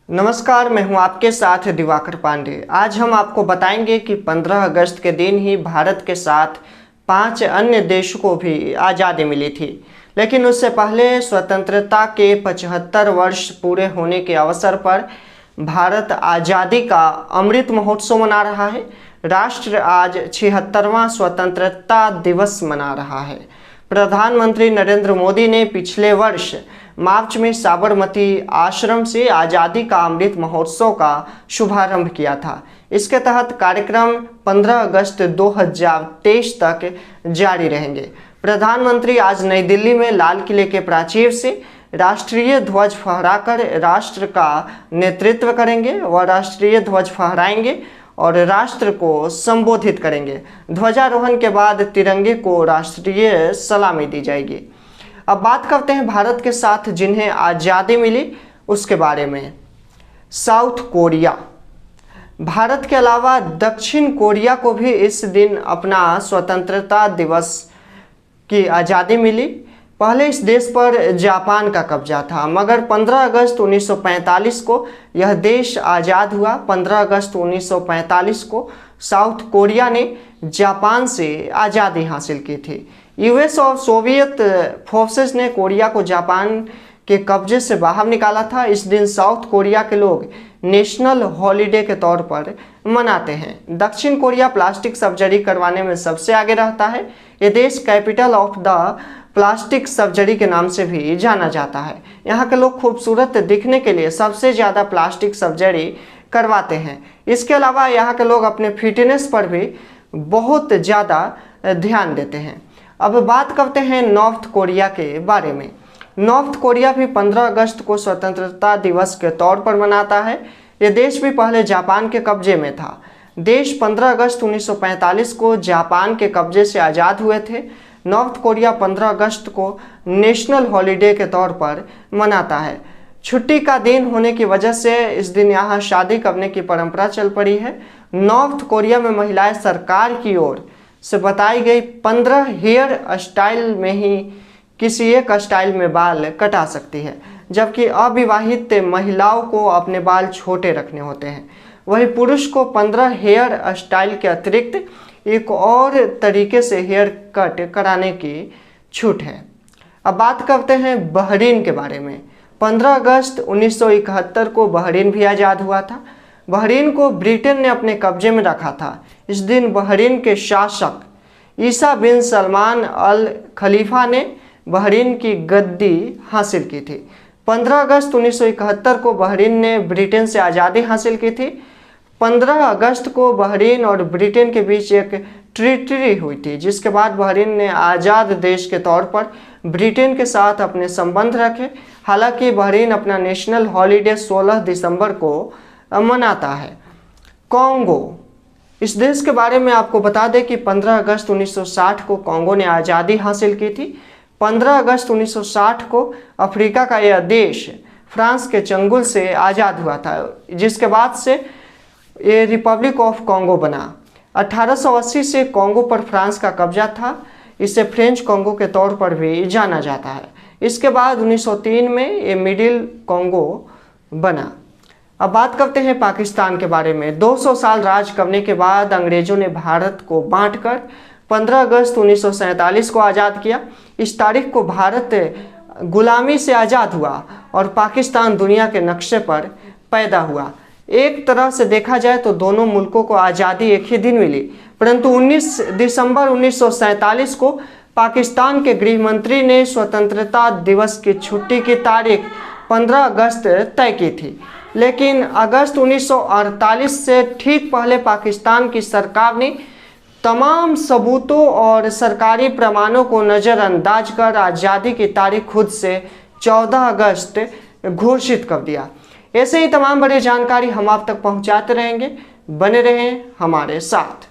नमस्कार, मैं हूं आपके साथ दिवाकर पांडे। आज हम आपको बताएंगे कि 15 अगस्त के दिन ही भारत के साथ 5 अन्य देशों को भी आज़ादी मिली थी। लेकिन उससे पहले स्वतंत्रता के 75 वर्ष पूरे होने के अवसर पर भारत आज़ादी का अमृत महोत्सव मना रहा है। राष्ट्र आज 76वां स्वतंत्रता दिवस मना रहा है। प्रधानमंत्री नरेंद्र मोदी ने पिछले वर्ष मार्च में साबरमती आश्रम से आज़ादी का अमृत महोत्सव का शुभारंभ किया था। इसके तहत कार्यक्रम 15 अगस्त 2023 तक जारी रहेंगे। प्रधानमंत्री आज नई दिल्ली में लाल किले के प्राचीर से राष्ट्रीय ध्वज फहराकर राष्ट्र का नेतृत्व करेंगे। वह राष्ट्रीय ध्वज फहराएंगे और राष्ट्र को संबोधित करेंगे। ध्वजारोहण के बाद तिरंगे को राष्ट्रीय सलामी दी जाएगी। अब बात करते हैं भारत के साथ जिन्हें आज़ादी मिली उसके बारे में। South Korea. भारत के अलावा दक्षिण कोरिया को भी इस दिन अपना स्वतंत्रता दिवस की आज़ादी मिली। पहले इस देश पर जापान का कब्जा था, मगर 15 अगस्त 1945 को यह देश आज़ाद हुआ। 15 अगस्त 1945 को साउथ कोरिया ने जापान से आज़ादी हासिल की थी। यूएस और सोवियत फोर्सेस ने कोरिया को जापान के कब्जे से बाहर निकाला था। इस दिन साउथ कोरिया के लोग नेशनल हॉलिडे के तौर पर मनाते हैं। दक्षिण कोरिया प्लास्टिक सर्जरी करवाने में सबसे आगे रहता है। ये देश capital of the plastic surgery के नाम से भी जाना जाता है। यहाँ के लोग खूबसूरत दिखने के लिए सबसे ज़्यादा प्लास्टिक सर्जरी करवाते हैं। इसके अलावा यहाँ के लोग अपने फिटनेस पर भी बहुत ज़्यादा ध्यान देते हैं। अब बात करते हैं नॉर्थ कोरिया के बारे में। नॉर्थ कोरिया भी 15 अगस्त को स्वतंत्रता दिवस के तौर पर मनाता है। ये देश भी पहले जापान के कब्जे में था। देश 15 अगस्त 1945 को जापान के कब्जे से आज़ाद हुए थे। नॉर्थ कोरिया 15 अगस्त को नेशनल हॉलिडे के तौर पर मनाता है। छुट्टी का दिन होने की वजह से इस दिन यहाँ शादी करने की परंपरा चल पड़ी है। नॉर्थ कोरिया में महिलाएं सरकार की ओर से बताई गई 15 हेयर स्टाइल में ही किसी एक स्टाइल में बाल कटा सकती है, जबकि अविवाहित महिलाओं को अपने बाल छोटे रखने होते हैं। वहीं पुरुष को 15 हेयर स्टाइल के अतिरिक्त एक और तरीके से हेयर कट कराने की छूट है। अब बात करते हैं बहरीन के बारे में। 15 अगस्त 1971 को बहरीन भी आज़ाद हुआ था। बहरीन को ब्रिटेन ने अपने कब्जे में रखा था। इस दिन बहरीन के शासक ईसा बिन सलमान अल खलीफा ने बहरीन की गद्दी हासिल की थी। 15 अगस्त 1971 को बहरीन ने ब्रिटेन से आज़ादी हासिल की थी। 15 अगस्त को बहरीन और ब्रिटेन के बीच एक ट्रीटी हुई थी, जिसके बाद बहरीन ने आज़ाद देश के तौर पर ब्रिटेन के साथ अपने संबंध रखे। हालांकि बहरीन अपना नेशनल हॉलिडे 16 दिसंबर को मनाता है। कॉन्गो। इस देश के बारे में आपको बता दें कि 15 अगस्त 1960 को कॉन्गो ने आज़ादी हासिल की थी। 15 अगस्त 1960 को अफ्रीका का यह देश फ्रांस के चंगुल से आज़ाद हुआ था, जिसके बाद से ये रिपब्लिक ऑफ कॉन्गो बना। 1880 से कॉन्गो पर फ्रांस का कब्जा था। इसे फ्रेंच कॉन्गो के तौर पर भी जाना जाता है। इसके बाद 1903 में ये मिडिल कॉन्गो बना। अब बात करते हैं पाकिस्तान के बारे में। 200 साल राज करने के बाद अंग्रेजों ने भारत को बांटकर 15 अगस्त 1947 को आज़ाद किया। इस तारीख को भारत गुलामी से आज़ाद हुआ और पाकिस्तान दुनिया के नक्शे पर पैदा हुआ। एक तरह से देखा जाए तो दोनों मुल्कों को आज़ादी एक ही दिन मिली, परंतु 19 दिसंबर 1947 को पाकिस्तान के गृह मंत्री ने स्वतंत्रता दिवस की छुट्टी की तारीख 15 अगस्त तय की थी। लेकिन अगस्त 1948 से ठीक पहले पाकिस्तान की सरकार ने तमाम सबूतों और सरकारी प्रमाणों को नज़रअंदाज कर आज़ादी की तारीख खुद से 14 अगस्त घोषित कर दिया। ऐसे ही तमाम बड़ी जानकारी हम आप तक पहुंचाते रहेंगे। बने रहें हमारे साथ।